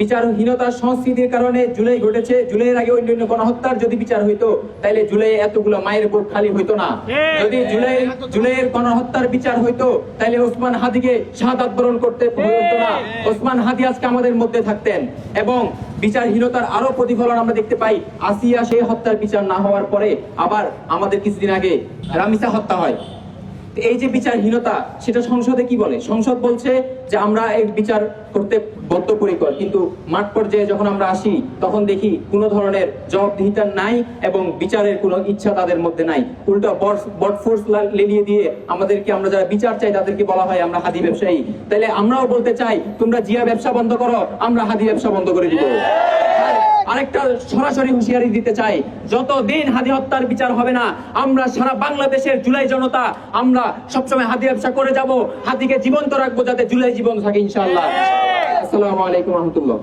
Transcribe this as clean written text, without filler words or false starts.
বিচারহীনতার সংস্কৃতির কারণে জুলাই ঘটেছে। জুলাইয়ের আগে অন্যান্য গণহত্যার যদি বিচার হইতো তাহলে জুলাই এতগুলো মায়ের বুক খালি হইতো না। যদি জুলাইয়ের গণহত্যার বিচার হইতো তাহলে ওসমান হাদিকে শাহাদাত বরণ করতে হতো না। ওসমান হাদি আজকে আমাদের মধ্যে থাকতেন। এবং বিচারহীনতার আরো প্রতিফলন আমরা দেখতে পাই। আসিয়া সেই হত্যার বিচার না হওয়ার পরে আবার আমাদের কিছুদিন আগে রামিসা হত্যা হয়। এই যে বিচারহীনতা, সেটা সংসদে কি বলে? সংসদ বলছে যে আমরা এই বিচার করতে বদ্ধপরিকর, কিন্তু মাঠ পর্যায়ে যখন আমরা আসি তখন দেখি কোনো ধরনের জবাবদিহিতা নাই এবং বিচারের কোনো ইচ্ছা তাদের মধ্যে নাই। উল্টো বটফোর্স লেলিয়ে দিয়ে আমাদেরকে, আমরা যারা বিচার চাই তাদেরকে বলা হয় আমরা হাদি ব্যবসায়ী। তাহলে আমরাও বলতে চাই তোমরা জিয়া ব্যবসা বন্ধ করো, আমরা হাদি ব্যবসা বন্ধ করে দিব। আরেকটা সরাসরি হুঁশিয়ারি দিতে চাই, যতদিন হাদি হত্যার বিচার হবে না আমরা সারা বাংলাদেশের জুলাই জনতা আমরা সবসময় হাদি ব্যবসা করে যাব, হাদিকে জীবন্ত রাখবো যাতে জুলাই জীবন থাকে ইনশাআল্লাহ। আসসালামু আলাইকুম রহমতুল্লাহ।